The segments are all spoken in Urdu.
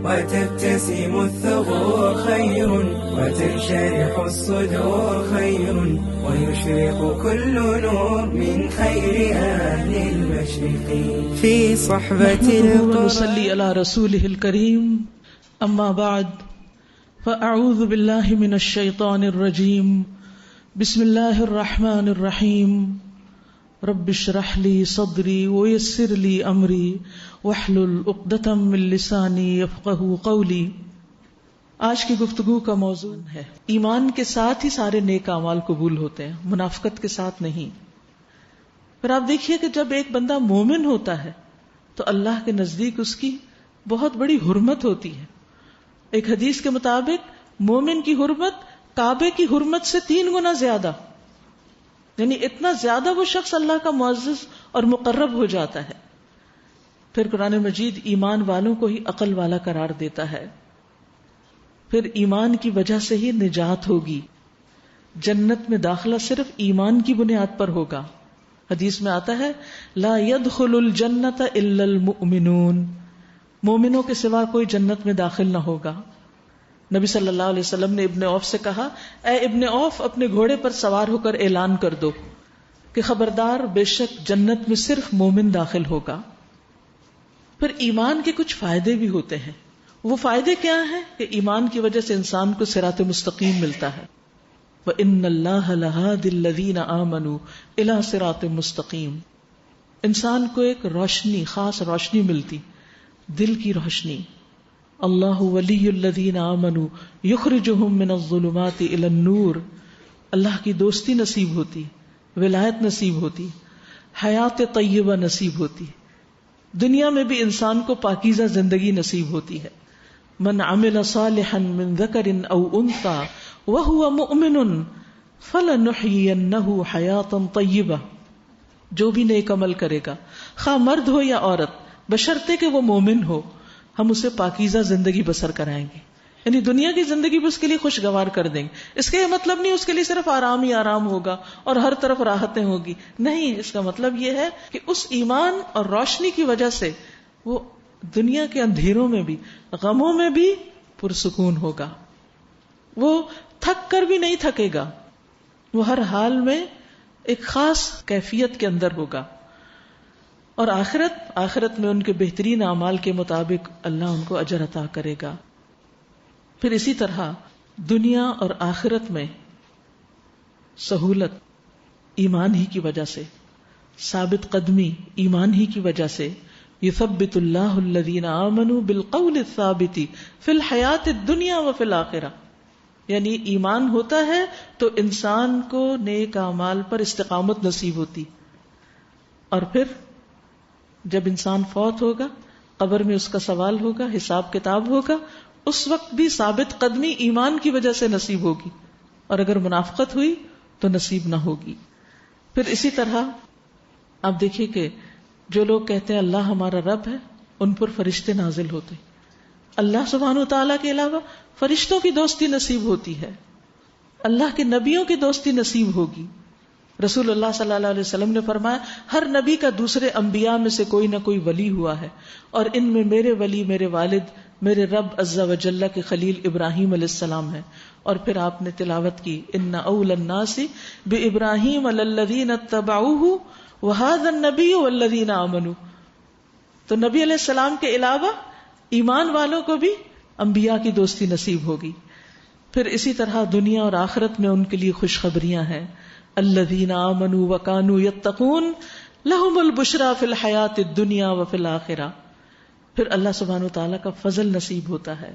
وتبتسم الثغور خير وتنشرح الصدور خير ويشرق كل نور من خير أهل المشرق في صحبة ونصلي على رسوله الكريم أما بعد فأعوذ بالله من الشيطان الرجيم بسم الله الرحمن الرحيم رب اشرح لي صدري ويسر لي أمري واحلل عقدة من لساني يفقهوا قولي۔ آج کی گفتگو کا موضوع ہے ایمان کے ساتھ ہی سارے نیک اعمال قبول ہوتے ہیں، منافقت کے ساتھ نہیں۔ پھر آپ دیکھیے کہ جب ایک بندہ مومن ہوتا ہے تو اللہ کے نزدیک اس کی بہت بڑی حرمت ہوتی ہے۔ ایک حدیث کے مطابق مومن کی حرمت کعبے کی حرمت سے 3 گنا زیادہ، یعنی اتنا زیادہ وہ شخص اللہ کا معزز اور مقرب ہو جاتا ہے۔ پھر قرآن مجید ایمان والوں کو ہی عقل والا قرار دیتا ہے۔ پھر ایمان کی وجہ سے ہی نجات ہوگی، جنت میں داخلہ صرف ایمان کی بنیاد پر ہوگا۔ حدیث میں آتا ہے لا يدخل الجنت الا المؤمنون، مومنوں کے سوا کوئی جنت میں داخل نہ ہوگا۔ نبی صلی اللہ علیہ وسلم نے ابن عوف سے کہا اے ابن عوف اپنے گھوڑے پر سوار ہو کر اعلان کر دو کہ خبردار بے شک جنت میں صرف مومن داخل ہوگا۔ پھر ایمان کے کچھ فائدے بھی ہوتے ہیں۔ وہ فائدے کیا ہیں کہ ایمان کی وجہ سے انسان کو صراط مستقیم ملتا ہے۔ وَإِنَّ اللَّهَ لَهَادِ الَّذِينَ آمَنُوا إِلَىٰ صِرَاطٍ مُسْتَقِيمٍ، انسان کو ایک روشنی، خاص روشنی ملتی، دل کی روشنی۔ اللہ ولی الذین آمنوا یخرجہم من الظلمات الی النور، اللہ کی دوستی نصیب ہوتی، ولایت نصیب ہوتی، حیات طیبہ نصیب ہوتی، دنیا میں بھی انسان کو پاکیزہ زندگی نصیب ہوتی ہے۔ من عمل صالحا من ذکر او انثی وہو مؤمن فلنحیینہ حیاتا طیبہ، جو بھی نیک عمل کرے گا خواہ مرد ہو یا عورت بشرطے کہ وہ مومن ہو، ہم اسے پاکیزہ زندگی بسر کرائیں گے، یعنی دنیا کی زندگی بھی اس کے لیے خوشگوار کر دیں گے۔ اس کا یہ مطلب نہیں اس کے لیے صرف آرام ہی آرام ہوگا اور ہر طرف راحتیں ہوگی، نہیں، اس کا مطلب یہ ہے کہ اس ایمان اور روشنی کی وجہ سے وہ دنیا کے اندھیروں میں بھی، غموں میں بھی پرسکون ہوگا، وہ تھک کر بھی نہیں تھکے گا، وہ ہر حال میں ایک خاص کیفیت کے اندر ہوگا، اور آخرت میں ان کے بہترین اعمال کے مطابق اللہ ان کو اجر عطا کرے گا۔ پھر اسی طرح دنیا اور آخرت میں سہولت ایمان ہی کی وجہ سے، ثابت قدمی ایمان ہی کی وجہ سے، یثبت اللہ الذین آمنوا بالقول الثابت فی الحیات الدنیا وفی الآخرہ، یعنی ایمان ہوتا ہے تو انسان کو نیک اعمال پر استقامت نصیب ہوتی، اور پھر جب انسان فوت ہوگا، قبر میں اس کا سوال ہوگا، حساب کتاب ہوگا، اس وقت بھی ثابت قدمی ایمان کی وجہ سے نصیب ہوگی، اور اگر منافقت ہوئی تو نصیب نہ ہوگی۔ پھر اسی طرح آپ دیکھیے کہ جو لوگ کہتے ہیں اللہ ہمارا رب ہے، ان پر فرشتے نازل ہوتے، اللہ سبحانہ و تعالیٰ کے علاوہ فرشتوں کی دوستی نصیب ہوتی ہے، اللہ کے نبیوں کی دوستی نصیب ہوگی۔ رسول اللہ صلی اللہ علیہ وسلم نے فرمایا ہر نبی کا دوسرے انبیاء میں سے کوئی نہ کوئی ولی ہوا ہے، اور ان میں میرے ولی میرے والد میرے رب عز و جل کے خلیل ابراہیم علیہ السلام ہے۔ اور پھر آپ نے تلاوت کی ان اول الناس بابراہیم للذین اتبعوہ وہذا النبی والذین آمنوا، تو نبی علیہ السلام کے علاوہ ایمان والوں کو بھی انبیاء کی دوستی نصیب ہوگی۔ پھر اسی طرح دنیا اور آخرت میں ان کے لیے خوشخبریاں ہیں، الذین آمنوا وکانوا یتقون لہم البشری فی الحیاۃ الدنیا وفی الآخرہ۔ پھر اللہ سبحانہ وتعالیٰ کا فضل نصیب ہوتا ہے،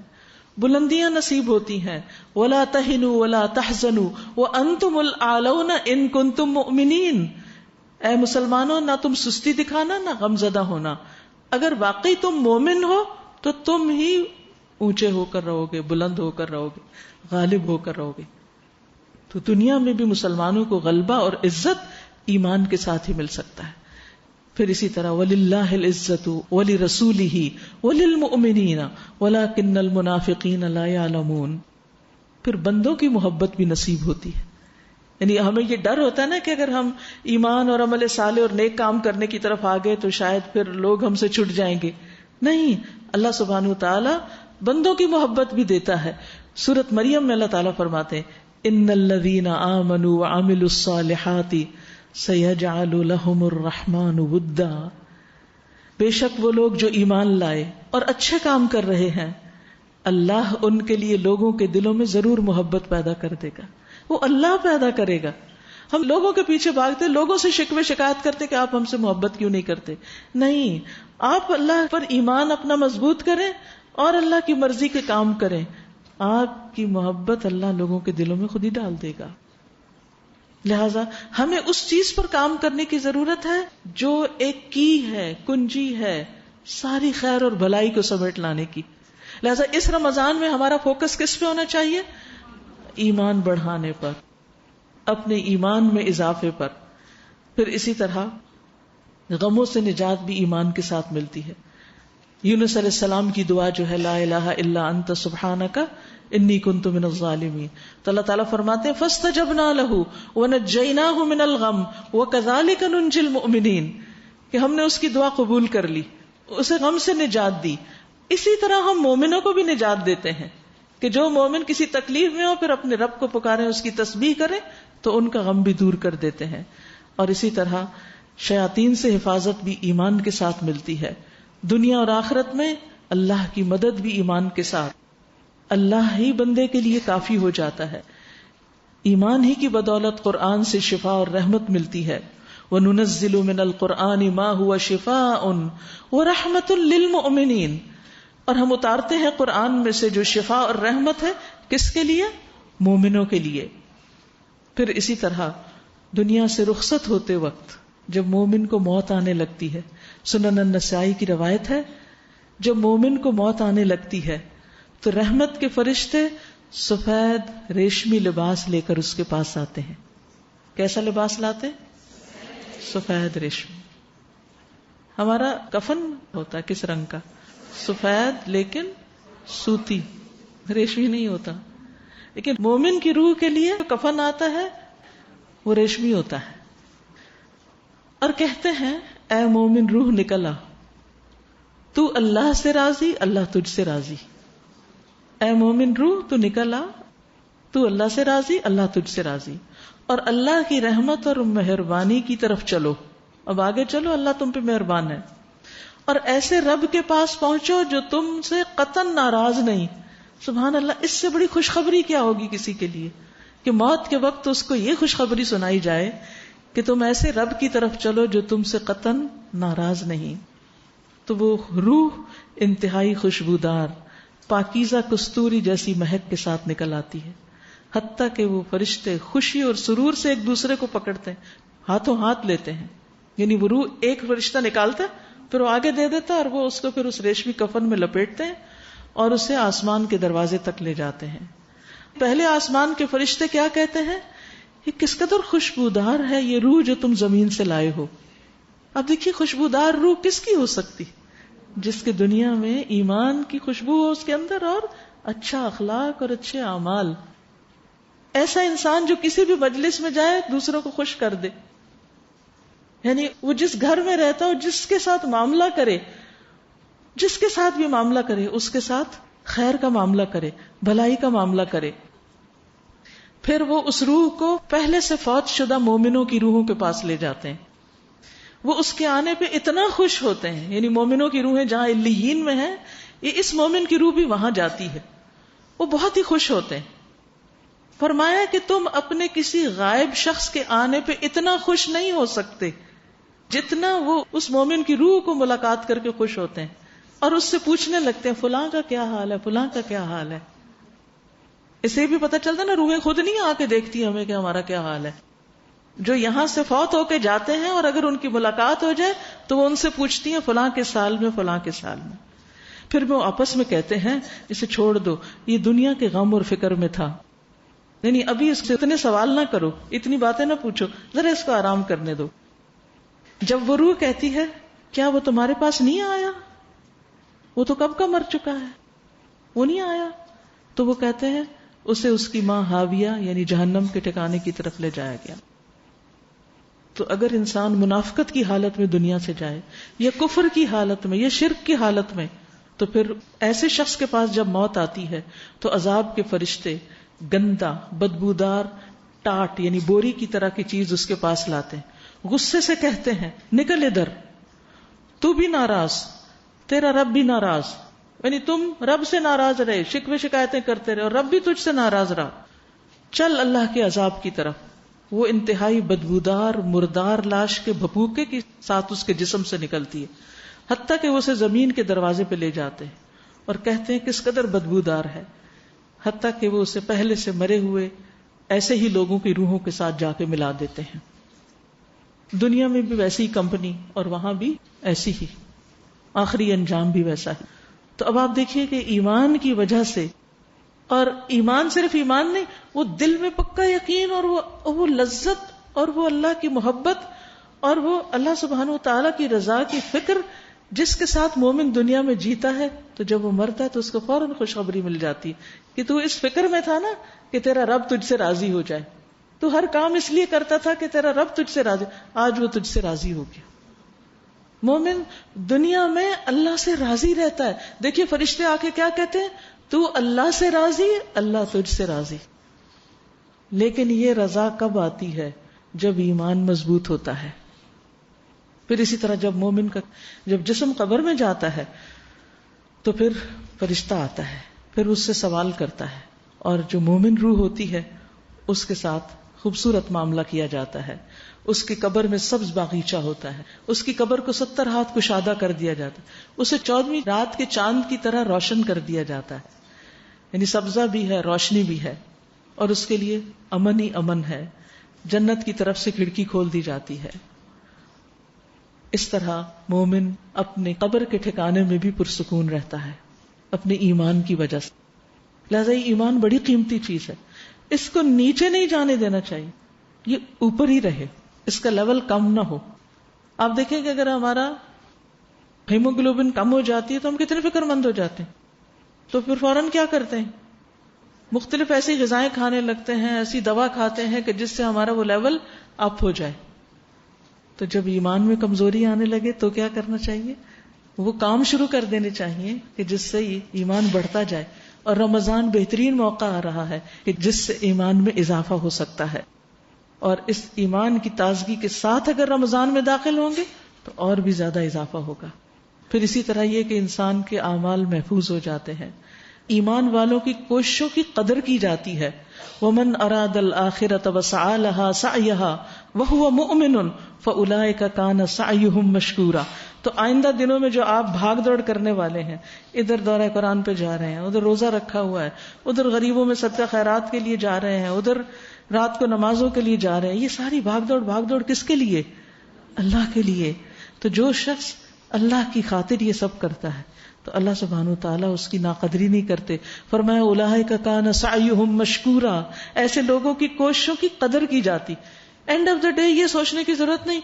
بلندیاں نصیب ہوتی ہیں، ولا تہنوا ولا تحزنوا وانتم الاعلون ان کنتم مؤمنین، اے مسلمانوں نہ تم سستی دکھانا نہ غم زدہ ہونا، اگر واقعی تم مومن ہو تو تم ہی اونچے ہو کر رہو گے، بلند ہو کر رہو گے، غالب ہو کر رہو گے۔ تو دنیا میں بھی مسلمانوں کو غلبہ اور عزت ایمان کے ساتھ ہی مل سکتا ہے۔ پھر اسی طرح وَلِلَّهِ الْعِزَّةُ وَلِرَسُولِهِ وَلِلْمُؤْمِنِينَ وَلَكِنَّ الْمُنَافِقِينَ لَا يَعْلَمُونَ، پھر بندوں کی محبت بھی نصیب ہوتی ہے، یعنی ہمیں یہ ڈر ہوتا ہے نا کہ اگر ہم ایمان اور عمل صالح اور نیک کام کرنے کی طرف آ گئے تو شاید پھر لوگ ہم سے چھٹ جائیں گے، نہیں، اللہ سبحانہ وتعالی بندوں کی محبت بھی دیتا ہے. سورۃ مریم میں اللہ تعالیٰ فرماتے ہیں ان الذین آمنوا وعملوا الصالحات سیجعل لهم الرحمن ودا. بے شک وہ لوگ جو ایمان لائے اور اچھے کام کر رہے ہیں، اللہ ان کے لیے لوگوں کے دلوں میں ضرور محبت پیدا کر دے گا. وہ اللہ پیدا کرے گا. ہم لوگوں کے پیچھے بھاگتے، لوگوں سے شکوے شکایت کرتے کہ آپ ہم سے محبت کیوں نہیں کرتے. نہیں، آپ اللہ پر ایمان اپنا مضبوط کریں اور اللہ کی مرضی کے کام کریں، آپ کی محبت اللہ لوگوں کے دلوں میں خود ہی ڈال دے گا. لہذا ہمیں اس چیز پر کام کرنے کی ضرورت ہے جو ایک کی ہے، کنجی ہے ساری خیر اور بھلائی کو سمیٹ لانے کی. لہذا اس رمضان میں ہمارا فوکس کس پہ ہونا چاہیے؟ ایمان بڑھانے پر، اپنے ایمان میں اضافے پر. پھر اسی طرح غموں سے نجات بھی ایمان کے ساتھ ملتی ہے. یونس علیہ السلام کی دعا جو ہے لا الہ الا انت سبحانک انی کنت من الظالمین، تو اللہ تعالیٰ فرماتے ہیں فاستجبنا له ونجیناہ من الغم وکذالک ننجی المؤمنین، کہ ہم نے اس کی دعا قبول کر لی، اسے غم سے نجات دی. اسی طرح ہم مومنوں کو بھی نجات دیتے ہیں کہ جو مومن کسی تکلیف میں ہو پھر اپنے رب کو پکاریں، اس کی تسبیح کریں تو ان کا غم بھی دور کر دیتے ہیں. اور اسی طرح شیاطین سے حفاظت بھی ایمان کے ساتھ ملتی ہے. دنیا اور آخرت میں اللہ کی مدد بھی ایمان کے ساتھ، اللہ ہی بندے کے لیے کافی ہو جاتا ہے. ایمان ہی کی بدولت قرآن سے شفا اور رحمت ملتی ہے. وَنُنَزِّلُ مِنَ الْقُرْآنِ مَا هُوَ شِفَاءٌ وَرَحْمَةٌ لِّلْمُؤْمِنِينَ، اور ہم اتارتے ہیں قرآن میں سے جو شفا اور رحمت ہے، کس کے لیے؟ مومنوں کے لیے. پھر اسی طرح دنیا سے رخصت ہوتے وقت جب مومن کو موت آنے لگتی ہے، سنن النسائی کی روایت ہے، جب مومن کو موت آنے لگتی ہے تو رحمت کے فرشتے سفید ریشمی لباس لے کر اس کے پاس آتے ہیں. کیسا لباس لاتے؟ سفید ریشمی. ہمارا کفن ہوتا ہے کس رنگ کا؟ سفید، لیکن سوتی، ریشمی نہیں ہوتا. لیکن مومن کی روح کے لیے کفن آتا ہے وہ ریشمی ہوتا ہے. اور کہتے ہیں اے مومن روح نکل آ، تو اللہ سے راضی، اللہ تجھ سے راضی. اے مومن روح تو نکل آ، تو اللہ سے راضی، اللہ تجھ سے راضی، اور اللہ کی رحمت اور مہربانی کی طرف چلو. اب آگے چلو، اللہ تم پہ مہربان ہے. اور ایسے رب کے پاس پہنچو جو تم سے قطعاً ناراض نہیں. سبحان اللہ، اس سے بڑی خوشخبری کیا ہوگی کسی کے لیے کہ موت کے وقت اس کو یہ خوشخبری سنائی جائے کہ تم ایسے رب کی طرف چلو جو تم سے قطعاً ناراض نہیں. تو وہ روح انتہائی خوشبودار، پاکیزہ کستوری جیسی مہک کے ساتھ نکل آتی ہے، حتیٰ کہ وہ فرشتے خوشی اور سرور سے ایک دوسرے کو پکڑتے ہیں، ہاتھوں ہاتھ لیتے ہیں. یعنی وہ روح ایک فرشتہ نکالتا ہے، پھر وہ آگے دے دیتا ہے اور وہ اس کو پھر اس ریشمی کفن میں لپیٹتے ہیں اور اسے آسمان کے دروازے تک لے جاتے ہیں. پہلے آسمان کے فرشتے کیا کہتے ہیں؟ یہ کس قدر خوشبودار ہے یہ روح جو تم زمین سے لائے ہو. اب دیکھیے خوشبودار روح کس کی ہو سکتی؟ جس کے دنیا میں ایمان کی خوشبو ہو اس کے اندر، اور اچھا اخلاق اور اچھے اعمال. ایسا انسان جو کسی بھی مجلس میں جائے دوسروں کو خوش کر دے. یعنی وہ جس گھر میں رہتا ہو، جس کے ساتھ معاملہ کرے، جس کے ساتھ بھی معاملہ کرے اس کے ساتھ خیر کا معاملہ کرے، بھلائی کا معاملہ کرے. پھر وہ اس روح کو پہلے سے فوت شدہ مومنوں کی روحوں کے پاس لے جاتے ہیں. وہ اس کے آنے پہ اتنا خوش ہوتے ہیں. یعنی مومنوں کی روحیں جہاں علیین میں ہیں، یہ اس مومن کی روح بھی وہاں جاتی ہے. وہ بہت ہی خوش ہوتے ہیں. فرمایا کہ تم اپنے کسی غائب شخص کے آنے پہ اتنا خوش نہیں ہو سکتے جتنا وہ اس مومن کی روح کو ملاقات کر کے خوش ہوتے ہیں، اور اس سے پوچھنے لگتے ہیں فلاں کا کیا حال ہے، فلاں کا کیا حال ہے. اسے بھی پتہ چلتا ہے نا، روحیں خود نہیں آ کے دیکھتی ہمیں کہ ہمارا کیا حال ہے. جو یہاں سے فوت ہو کے جاتے ہیں اور اگر ان کی ملاقات ہو جائے تو وہ ان سے پوچھتی ہیں فلاں کے سال میں، فلاں کے سال میں. پھر وہ آپس میں کہتے ہیں اسے چھوڑ دو، یہ دنیا کے غم اور فکر میں تھا. یعنی ابھی اس سے اتنے سوال نہ کرو، اتنی باتیں نہ پوچھو، ذرا اس کو آرام کرنے دو. جب وہ روح کہتی ہے کیا وہ تمہارے پاس نہیں آیا، وہ تو کب کا مر چکا ہے، وہ نہیں آیا، تو وہ کہتے ہیں اسے اس کی ماں حاویہ یعنی جہنم کے ٹھکانے کی طرف لے جایا گیا. تو اگر انسان منافقت کی حالت میں دنیا سے جائے، یا کفر کی حالت میں، یا شرک کی حالت میں، تو پھر ایسے شخص کے پاس جب موت آتی ہے تو عذاب کے فرشتے گندا بدبودار ٹاٹ یعنی بوری کی طرح کی چیز اس کے پاس لاتے ہیں، غصے سے کہتے ہیں نکل ادھر، تو بھی ناراض، تیرا رب بھی ناراض، یعنی تم رب سے ناراض رہے، شکوے شکایتیں کرتے رہے اور رب بھی تجھ سے ناراض رہا، چل اللہ کے عذاب کی طرف۔ وہ انتہائی بدبودار مردار لاش کے بھپوکے کے ساتھ اس کے جسم سے نکلتی ہے، حتیٰ کہ وہ اسے زمین کے دروازے پہ لے جاتے ہیں اور کہتے ہیں کس قدر بدبودار ہے، حتیٰ کہ وہ اسے پہلے سے مرے ہوئے ایسے ہی لوگوں کی روحوں کے ساتھ جا کے ملا دیتے ہیں۔ دنیا میں بھی ویسی ہی کمپنی اور وہاں بھی ایسی ہی، آخری انجام بھی ویسا ہے۔ تو اب آپ دیکھیے کہ ایمان کی وجہ سے، اور ایمان صرف ایمان نہیں، وہ دل میں پکا یقین اور وہ لذت اور وہ اللہ کی محبت اور وہ اللہ سبحانہ و تعالیٰ کی رضا کی فکر جس کے ساتھ مومن دنیا میں جیتا ہے، تو جب وہ مرتا ہے تو اس کو فوراً خوشخبری مل جاتی ہے کہ تو اس فکر میں تھا نا کہ تیرا رب تجھ سے راضی ہو جائے، تو ہر کام اس لیے کرتا تھا کہ تیرا رب تجھ سے راضی، آج وہ تجھ سے راضی ہو گیا۔ مومن دنیا میں اللہ سے راضی رہتا ہے۔ دیکھیے فرشتے آ کے کیا کہتے ہیں، تو اللہ سے راضی، اللہ تجھ سے راضی۔ لیکن یہ رضا کب آتی ہے؟ جب ایمان مضبوط ہوتا ہے۔ پھر اسی طرح جب مومن کا جب جسم قبر میں جاتا ہے تو پھر فرشتہ آتا ہے، پھر اس سے سوال کرتا ہے، اور جو مومن روح ہوتی ہے اس کے ساتھ خوبصورت معاملہ کیا جاتا ہے۔ اس کی قبر میں سبز باغیچہ ہوتا ہے، اس کی قبر کو 70 ہاتھ کشادہ کر دیا جاتا ہے، اسے 14ویں رات کے چاند کی طرح روشن کر دیا جاتا ہے، یعنی سبزہ بھی ہے، روشنی بھی ہے، اور اس کے لیے امن ہی امن ہے، جنت کی طرف سے کھڑکی کھول دی جاتی ہے۔ اس طرح مومن اپنے قبر کے ٹھکانے میں بھی پرسکون رہتا ہے اپنے ایمان کی وجہ سے۔ لہذا یہ ایمان بڑی قیمتی چیز ہے، اس کو نیچے نہیں جانے دینا چاہیے، یہ اوپر ہی رہے، اس کا لیول کم نہ ہو۔ آپ دیکھیں کہ اگر ہمارا ہیموگلوبن کم ہو جاتی ہے تو ہم کتنے فکر مند ہو جاتے ہیں، تو پھر فوراً کیا کرتے ہیں، مختلف ایسی غذائیں کھانے لگتے ہیں، ایسی دوا کھاتے ہیں کہ جس سے ہمارا وہ لیول اپ ہو جائے۔ تو جب ایمان میں کمزوری آنے لگے تو کیا کرنا چاہیے، وہ کام شروع کر دینے چاہیے کہ جس سے ایمان بڑھتا جائے۔ اور رمضان بہترین موقع آ رہا ہے کہ جس سے ایمان میں اضافہ ہو سکتا ہے، اور اس ایمان کی تازگی کے ساتھ اگر رمضان میں داخل ہوں گے تو اور بھی زیادہ اضافہ ہوگا۔ پھر اسی طرح یہ کہ انسان کے اعمال محفوظ ہو جاتے ہیں، ایمان والوں کی کوششوں کی قدر کی جاتی ہے۔ وَمَنْ أَرَادَ الْآخِرَةَ وَسَعَى لَهَا سَعْيَهَا وَهُوَ مُؤْمِنٌ فَأُولَئِكَ كَانَ سَعْيُهُمْ مَشْكُورًا۔ تو آئندہ دنوں میں جو آپ بھاگ دوڑ کرنے والے ہیں، ادھر دورہ قرآن پہ جا رہے ہیں، ادھر روزہ رکھا ہوا ہے، ادھر غریبوں میں صدقہ خیرات کے لیے جا رہے ہیں، ادھر رات کو نمازوں کے لیے جا رہے ہیں، یہ ساری بھاگ دوڑ کس کے لیے؟ اللہ کے لیے۔ تو جو شخص اللہ کی خاطر یہ سب کرتا ہے تو اللہ سبحانہ وتعالیٰ اس کی ناقدری نہیں کرتے۔ فرمایا اولئک کان سعیہم مشکورا، ایسے لوگوں کی کوششوں کی قدر کی جاتی۔ اینڈ آف دا ڈے یہ سوچنے کی ضرورت نہیں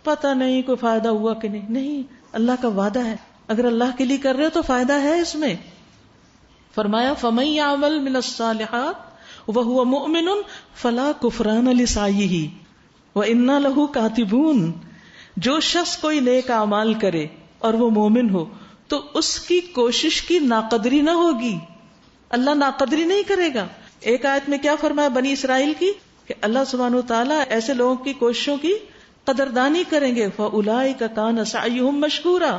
پتہ نہیں کوئی فائدہ ہوا کہ نہیں، اللہ کا وعدہ ہے، اگر اللہ کے لیے کر رہے ہو تو فائدہ ہے اس میں۔ فرمایا فمن یعمل من الصالحات وهو مؤمن فلا کفران لسعیہ وانا لہ کاتبون۔ جو شخص کوئی نیک اعمال کرے اور وہ مومن ہو تو اس کی کوشش کی ناقدری نہ ہوگی، اللہ ناقدری نہیں کرے گا۔ ایک آیت میں کیا فرمایا بنی اسرائیل کی کہ اللہ سبحانہ وتعالیٰ ایسے لوگوں کی کوششوں کی قدردانی کریں گے، فَأُولَئِكَ كَانَ سَعْيُهُمْ مَشْكُورًا۔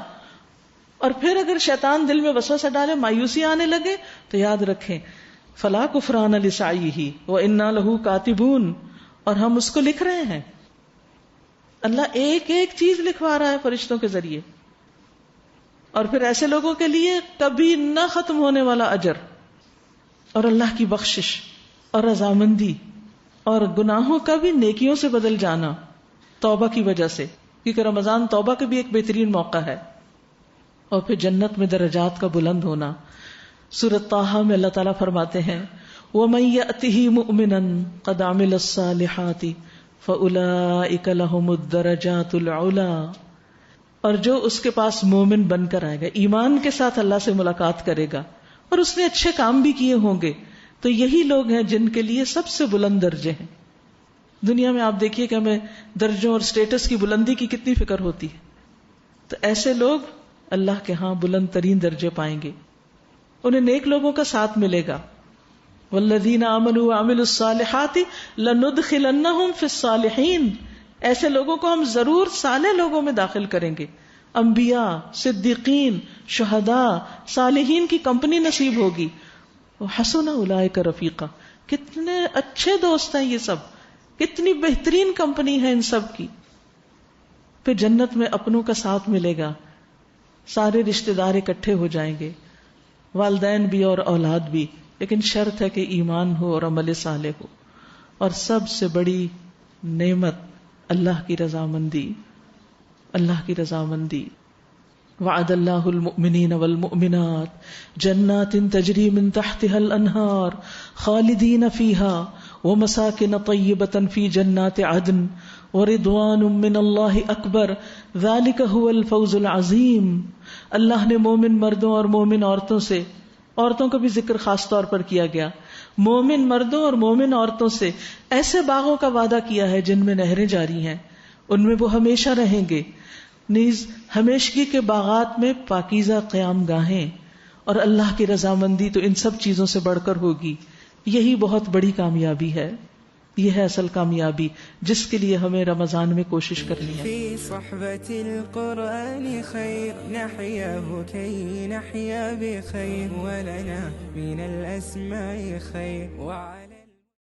اور پھر اگر شیطان دل میں وسوسہ ڈالے، مایوسی آنے لگے، تو یاد رکھیں فَلَا كُفْرَانَ لِسَعْيِهِ وَإِنَّا لَهُ كَاتِبُونَ، اور ہم اس کو لکھ رہے ہیں۔ اللہ ایک ایک چیز لکھوا رہا ہے فرشتوں کے ذریعے، اور پھر ایسے لوگوں کے لیے کبھی نہ ختم ہونے والا اجر اور اللہ کی بخشش اور رضامندی اور گناہوں کا بھی نیکیوں سے بدل جانا توبہ کی وجہ سے، کیونکہ رمضان توبہ کا بھی ایک بہترین موقع ہے، اور پھر جنت میں درجات کا بلند ہونا۔ سورۃ طٰہٰ میں اللہ تعالیٰ فرماتے ہیں وَمَن يَأْتِهِ مُؤْمِنًا قَدْ عَمِلَ الصَّالِحَاتِ فَأُولَئِكَ لَهُمُ الدَّرَجَاتُ الْعُلَىٰ۔ اور جو اس کے پاس مومن بن کر آئے گا، ایمان کے ساتھ اللہ سے ملاقات کرے گا اور اس نے اچھے کام بھی کیے ہوں گے، تو یہی لوگ ہیں جن کے لیے سب سے بلند درجے ہیں۔ دنیا میں آپ دیکھیے کہ ہمیں درجوں اور سٹیٹس کی بلندی کی کتنی فکر ہوتی ہے، تو ایسے لوگ اللہ کے ہاں بلند ترین درجے پائیں گے. انہیں نیک لوگوں کا ساتھ ملے گا. والذین آمنوا وعملوا الصالحات لندخلنہم فی الصالحین، ایسے لوگوں کو ہم ضرور صالح لوگوں میں داخل کریں گے. انبیاء، صدیقین، شہداء، صالحین کی کمپنی نصیب ہوگی. وحسن اولئک رفیقا، کتنے اچھے دوست ہیں یہ سب، کتنی بہترین کمپنی ہے ان سب کی. پھر جنت میں اپنوں کا ساتھ ملے گا، سارے رشتہ دار اکٹھے ہو جائیں گے، والدین بھی اور اولاد بھی، لیکن شرط ہے کہ ایمان ہو اور عمل صالح ہو. اور سب سے بڑی نعمت اللہ کی رضامندی، اللہ کی رضامندی. وعد اللہ المؤمنین والمؤمنات جنات تجری من تحتها الانہار خالدین فیہا ومساکن طیبۃ فی جنات عدن ورضوان من اللہ اکبر ذلک هو الفوز العظیم. اللہ نے مومن مردوں اور مومن عورتوں سے، عورتوں کا بھی ذکر خاص طور پر کیا گیا، مومن مردوں اور مومن عورتوں سے ایسے باغوں کا وعدہ کیا ہے جن میں نہریں جاری ہیں، ان میں وہ ہمیشہ رہیں گے. نیز ہمیشگی کے باغات میں پاکیزہ قیام گاہیں، اور اللہ کی رضامندی تو ان سب چیزوں سے بڑھ کر ہوگی. یہی بہت بڑی کامیابی ہے، یہ ہے اصل کامیابی جس کے لیے ہمیں رمضان میں کوشش کرنی ہے. في صحبة القرآن خير نحياه كي نحيا بخير ولنا من الأسماء خير